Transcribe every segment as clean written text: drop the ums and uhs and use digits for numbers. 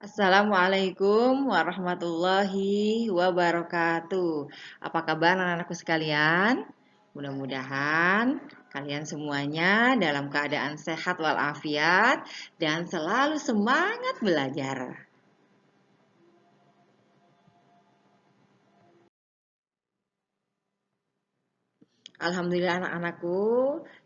Assalamualaikum warahmatullahi wabarakatuh. Apa kabar anak-anakku sekalian? Mudah-mudahan kalian semuanya dalam keadaan sehat walafiat dan selalu semangat belajar. Alhamdulillah anak-anakku,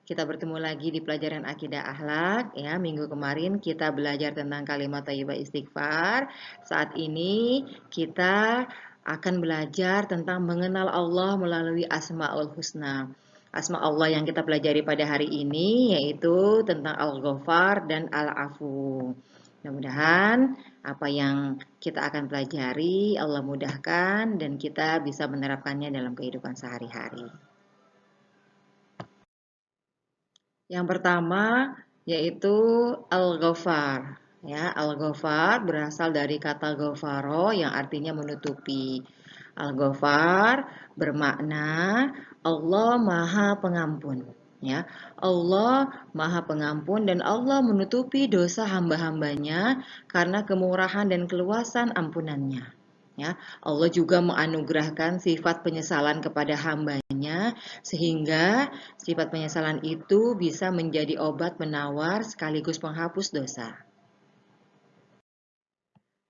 kita bertemu lagi di pelajaran akidah akhlak ya. Minggu kemarin kita belajar tentang kalimat thayyibah istighfar. Saat ini kita akan belajar tentang mengenal Allah melalui Asmaul Husna. Asma Allah yang kita pelajari pada hari ini yaitu tentang Al-Ghaffar dan Al-Afu. Mudah-mudahan apa yang kita akan pelajari Allah mudahkan dan kita bisa menerapkannya dalam kehidupan sehari-hari. Yang pertama yaitu Al-Ghafar. Ya, Al-Ghafar berasal dari kata ghafaro yang artinya menutupi. Al-Ghafar bermakna Allah Maha Pengampun. Ya, Allah Maha Pengampun dan Allah menutupi dosa hamba-hambanya karena kemurahan dan keluasan ampunannya. Ya, Allah juga menganugerahkan sifat penyesalan kepada hambanya sehingga sifat penyesalan itu bisa menjadi obat penawar sekaligus penghapus dosa.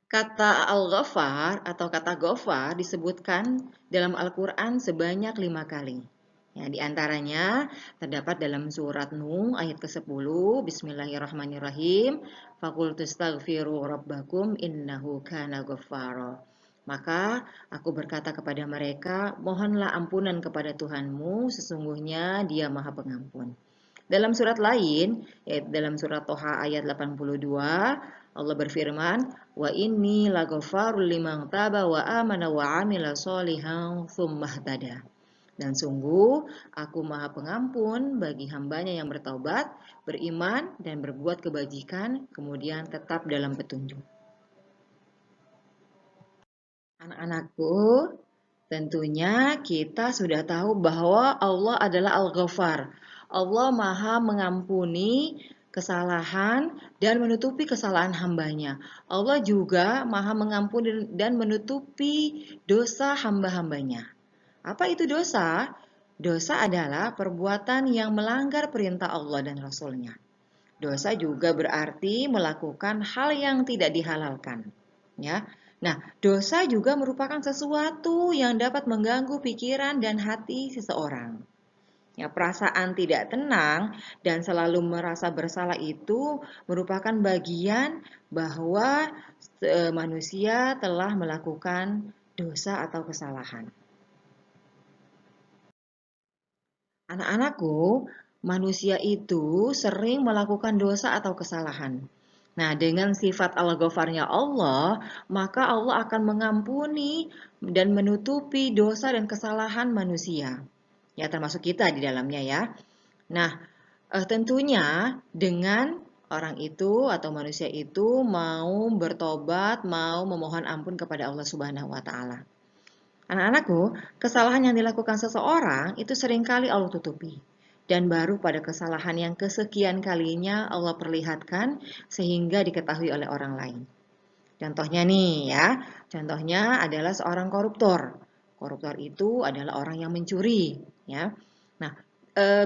Kata Al-Ghaffar atau kata Ghafar disebutkan dalam Al-Quran sebanyak 5 kali. Ya, di antaranya terdapat dalam surat Nuh ayat ke-10, Bismillahirrahmanirrahim, Faqultu astaghfiru rabbakum innahu kana ghaffara. Maka aku berkata kepada mereka, mohonlah ampunan kepada Tuhanmu, sesungguhnya Dia Maha Pengampun. Dalam surat lain, yaitu dalam surat Toha ayat 82, Allah berfirman, wa inni laghaffarul liman taba wa amana wa amila sholihan tsumma dan sungguh aku Maha Pengampun bagi hambanya yang bertaubat, beriman, dan berbuat kebajikan, kemudian tetap dalam petunjuk. Anak-anakku, tentunya kita sudah tahu bahwa Allah adalah Al-Ghaffar. Allah Maha mengampuni kesalahan dan menutupi kesalahan hambanya. Allah juga Maha mengampuni dan menutupi dosa hamba-hambanya. Apa itu dosa? Dosa adalah perbuatan yang melanggar perintah Allah dan Rasul-Nya. Dosa juga berarti melakukan hal yang tidak dihalalkan. Ya. Nah, dosa juga merupakan sesuatu yang dapat mengganggu pikiran dan hati seseorang. Ya, perasaan tidak tenang dan selalu merasa bersalah itu merupakan bagian bahwa manusia telah melakukan dosa atau kesalahan. Anak-anakku, manusia itu sering melakukan dosa atau kesalahan. Nah, dengan sifat Al-Ghafarnya Allah, maka Allah akan mengampuni dan menutupi dosa dan kesalahan manusia. Ya, termasuk kita di dalamnya ya. Nah, tentunya dengan orang itu atau manusia itu mau bertobat, mau memohon ampun kepada Allah Subhanahu wa taala. Anak-anakku, kesalahan yang dilakukan seseorang itu seringkali Allah tutupi. Dan baru pada kesalahan yang kesekian kalinya Allah perlihatkan sehingga diketahui oleh orang lain. Contohnya nih ya, contohnya adalah seorang koruptor. Koruptor itu adalah orang yang mencuri. Ya, nah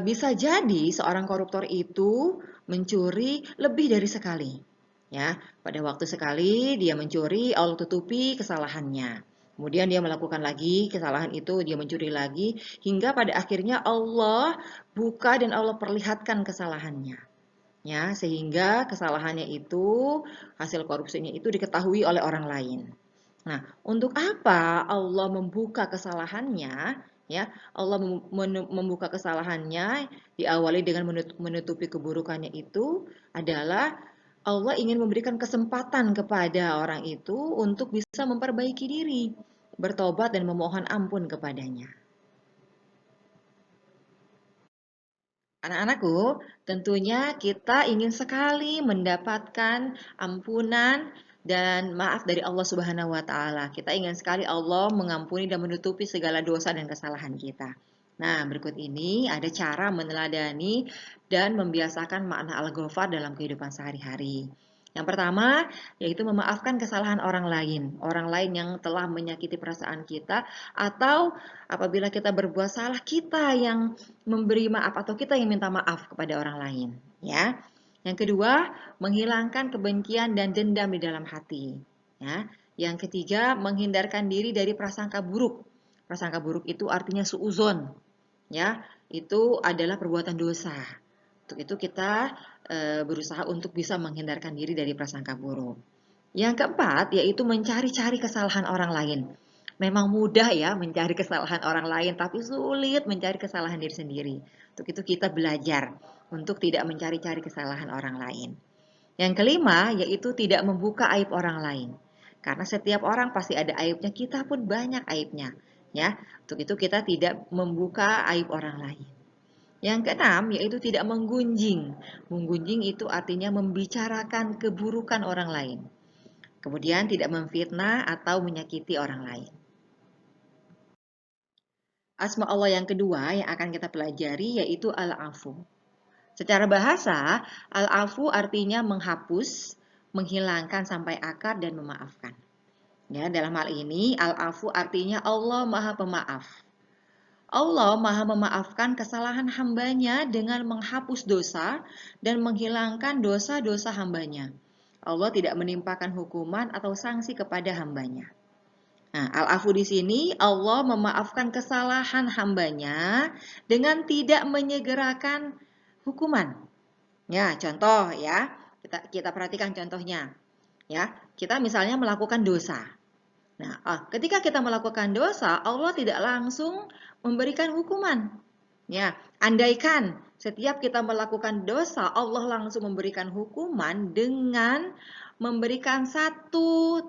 bisa jadi seorang koruptor itu mencuri lebih dari sekali. Ya, pada waktu sekali dia mencuri, Allah tutupi kesalahannya. Kemudian dia melakukan lagi kesalahan itu, dia mencuri lagi, hingga pada akhirnya Allah buka dan Allah perlihatkan kesalahannya. Ya, sehingga kesalahannya itu, hasil korupsinya itu diketahui oleh orang lain. Nah, untuk apa Allah membuka kesalahannya? Ya, Allah membuka kesalahannya diawali dengan menutupi keburukannya itu adalah Allah ingin memberikan kesempatan kepada orang itu untuk bisa memperbaiki diri, bertobat dan memohon ampun kepadanya. Anak-anakku, tentunya kita ingin sekali mendapatkan ampunan dan maaf dari Allah Subhanahu wa taala. Kita ingin sekali Allah mengampuni dan menutupi segala dosa dan kesalahan kita. Nah, berikut ini ada cara meneladani dan membiasakan makna Al-Ghafar dalam kehidupan sehari-hari. Yang pertama, yaitu memaafkan kesalahan orang lain yang telah menyakiti perasaan kita, atau apabila kita berbuat salah, kita yang memberi maaf atau kita yang minta maaf kepada orang lain, ya. Yang kedua, menghilangkan kebencian dan dendam di dalam hati, ya. Yang ketiga, menghindarkan diri dari prasangka buruk. Prasangka buruk itu artinya suudzon, ya. Itu adalah perbuatan dosa. Untuk itu kita berusaha untuk bisa menghindarkan diri dari prasangka buruk. Yang keempat, yaitu mencari-cari kesalahan orang lain. Memang mudah ya mencari kesalahan orang lain, tapi sulit mencari kesalahan diri sendiri. Untuk itu kita belajar untuk tidak mencari-cari kesalahan orang lain. Yang kelima, yaitu tidak membuka aib orang lain. Karena setiap orang pasti ada aibnya, kita pun banyak aibnya. Ya, untuk itu kita tidak membuka aib orang lain. Yang keenam, yaitu tidak menggunjing. Menggunjing itu artinya membicarakan keburukan orang lain. Kemudian tidak memfitnah atau menyakiti orang lain. Asma Allah yang kedua yang akan kita pelajari yaitu Al-Afu. Secara bahasa, Al-Afu artinya menghapus, menghilangkan sampai akar dan memaafkan. Ya, dalam hal ini Al-Afu artinya Allah Maha Pemaaf. Allah Maha memaafkan kesalahan hambanya dengan menghapus dosa dan menghilangkan dosa-dosa hambanya. Allah tidak menimpakan hukuman atau sanksi kepada hambanya. Nah, Al-Afu di sini Allah memaafkan kesalahan hambanya dengan tidak menyegerakan hukuman. Ya, contoh ya. Kita perhatikan contohnya. Ya, kita misalnya melakukan dosa. Nah, ketika kita melakukan dosa, Allah tidak langsung memberikan hukuman. Ya, andaikan setiap kita melakukan dosa, Allah langsung memberikan hukuman dengan memberikan satu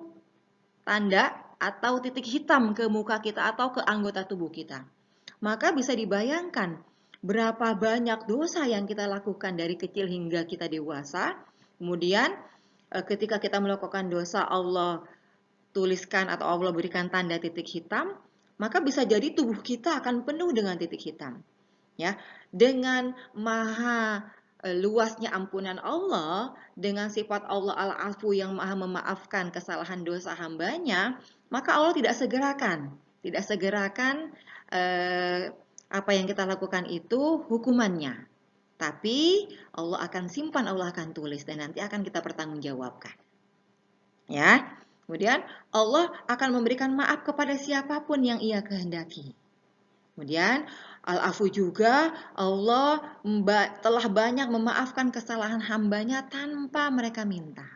tanda atau titik hitam ke muka kita atau ke anggota tubuh kita. Maka bisa dibayangkan berapa banyak dosa yang kita lakukan dari kecil hingga kita dewasa. Kemudian ketika kita melakukan dosa, Allah tuliskan atau Allah berikan tanda titik hitam, maka bisa jadi tubuh kita akan penuh dengan titik hitam. Ya, dengan maha luasnya ampunan Allah, dengan sifat Allah Al-Afu yang maha memaafkan kesalahan dosa hambanya, maka Allah tidak segerakan apa yang kita lakukan itu hukumannya. Tapi Allah akan simpan, Allah akan tulis dan nanti akan kita pertanggungjawabkan. Ya. Kemudian Allah akan memberikan maaf kepada siapapun yang ia kehendaki. Kemudian Al-Afu juga Allah telah banyak memaafkan kesalahan hambanya tanpa mereka minta.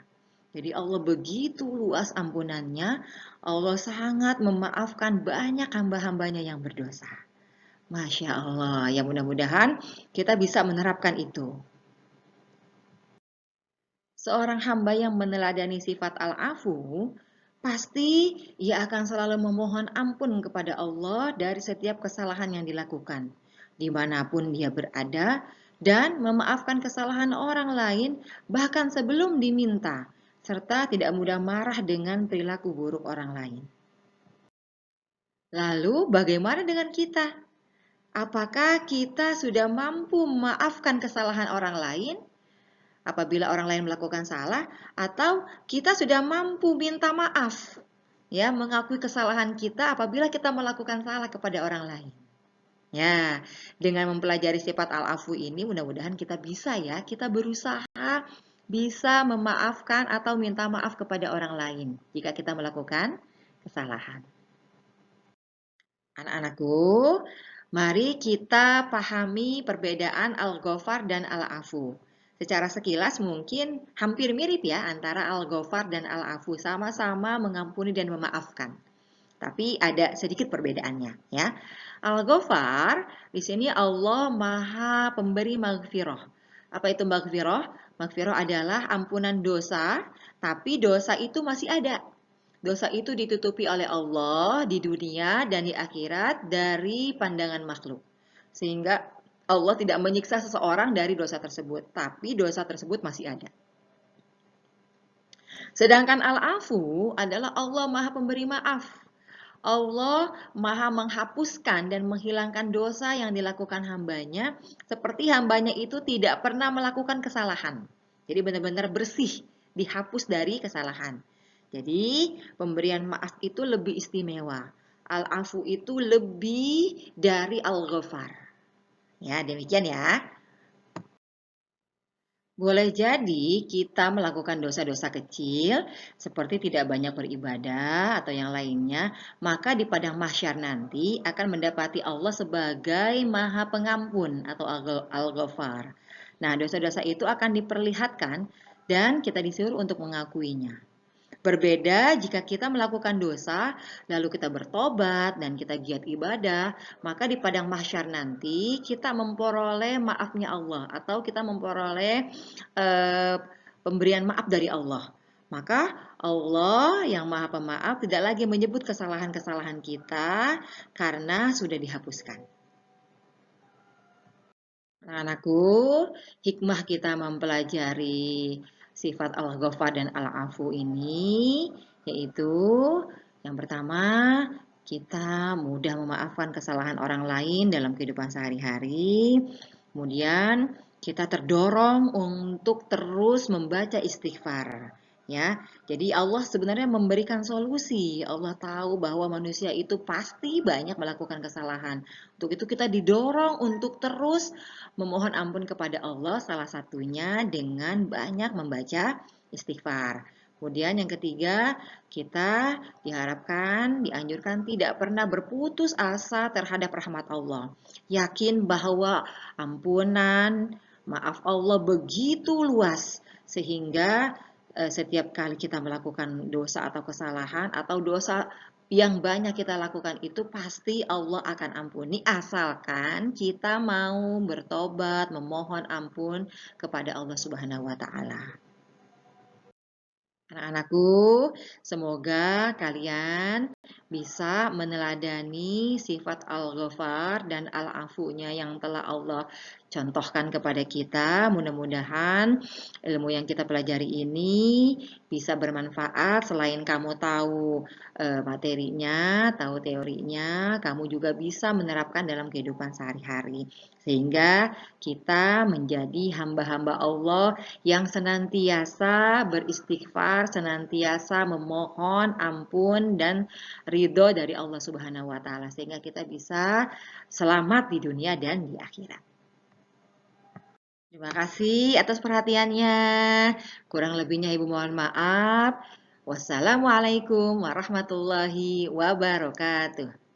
Jadi Allah begitu luas ampunannya, Allah sangat memaafkan banyak hamba-hambanya yang berdosa. Masya Allah, ya mudah-mudahan kita bisa menerapkan itu. Seorang hamba yang meneladani sifat Al-Afu, pasti ia akan selalu memohon ampun kepada Allah dari setiap kesalahan yang dilakukan, dimanapun dia berada, dan memaafkan kesalahan orang lain bahkan sebelum diminta, serta tidak mudah marah dengan perilaku buruk orang lain. Lalu bagaimana dengan kita? Apakah kita sudah mampu memaafkan kesalahan orang lain apabila orang lain melakukan salah, atau kita sudah mampu minta maaf, ya, mengakui kesalahan kita apabila kita melakukan salah kepada orang lain. Ya, dengan mempelajari sifat Al-Afu ini mudah-mudahan kita bisa ya, kita berusaha bisa memaafkan atau minta maaf kepada orang lain jika kita melakukan kesalahan. Anak-anakku, mari kita pahami perbedaan Al-Ghafar dan Al-Afu. Secara sekilas mungkin hampir mirip ya antara Al-Ghafar dan Al-Afu, sama-sama mengampuni dan memaafkan. Tapi ada sedikit perbedaannya ya. Al-Ghafar di sini Allah Maha Pemberi Maghfirah. Apa itu maghfirah? Maghfirah adalah ampunan dosa, tapi dosa itu masih ada. Dosa itu ditutupi oleh Allah di dunia dan di akhirat dari pandangan makhluk. Sehingga Allah tidak menyiksa seseorang dari dosa tersebut, tapi dosa tersebut masih ada. Sedangkan Al-Afu adalah Allah Maha Pemberi Maaf. Allah Maha menghapuskan dan menghilangkan dosa yang dilakukan hambanya, seperti hambanya itu tidak pernah melakukan kesalahan. Jadi benar-benar bersih dihapus dari kesalahan. Jadi, pemberian maaf itu lebih istimewa. Al-afu itu lebih dari al-ghafar. Ya, demikian ya. Boleh jadi kita melakukan dosa-dosa kecil seperti tidak banyak beribadah atau yang lainnya, maka di padang mahsyar nanti akan mendapati Allah sebagai Maha Pengampun atau Al-Ghafar. Nah, dosa-dosa itu akan diperlihatkan dan kita disuruh untuk mengakuinya. Berbeda jika kita melakukan dosa, lalu kita bertobat dan kita giat ibadah, maka di padang mahsyar nanti kita memperoleh maafnya Allah atau kita memperoleh eh, pemberian maaf dari Allah. Maka Allah yang Maha Pemaaf tidak lagi menyebut kesalahan-kesalahan kita karena sudah dihapuskan. Anak-anakku, hikmah kita mempelajari sifat Al-Ghafar dan Al-Afu ini yaitu yang pertama, kita mudah memaafkan kesalahan orang lain dalam kehidupan sehari-hari. Kemudian, kita terdorong untuk terus membaca istighfar. Ya, jadi Allah sebenarnya memberikan solusi. Allah tahu bahwa manusia itu pasti banyak melakukan kesalahan. Untuk itu kita didorong untuk terus memohon ampun kepada Allah, salah satunya dengan banyak membaca istighfar. Kemudian yang ketiga, kita dianjurkan tidak pernah berputus asa terhadap rahmat Allah. Yakin bahwa ampunan, maaf Allah begitu luas sehingga setiap kali kita melakukan dosa atau kesalahan atau dosa yang banyak kita lakukan itu pasti Allah akan ampuni asalkan kita mau bertobat, memohon ampun kepada Allah Subhanahu wa taala. Anak-anakku, semoga kalian bisa meneladani sifat Al-Ghafar dan Al-Afunya yang telah Allah contohkan kepada kita. Mudah-mudahan ilmu yang kita pelajari ini bisa bermanfaat. Selain kamu tahu materinya, tahu teorinya, kamu juga bisa menerapkan dalam kehidupan sehari-hari. Sehingga kita menjadi hamba-hamba Allah yang senantiasa beristighfar, senantiasa memohon ampun dan ridho dari Allah Subhanahu wa taala sehingga kita bisa selamat di dunia dan di akhirat. Terima kasih atas perhatiannya. Kurang lebihnya Ibu mohon maaf. Wassalamualaikum warahmatullahi wabarakatuh.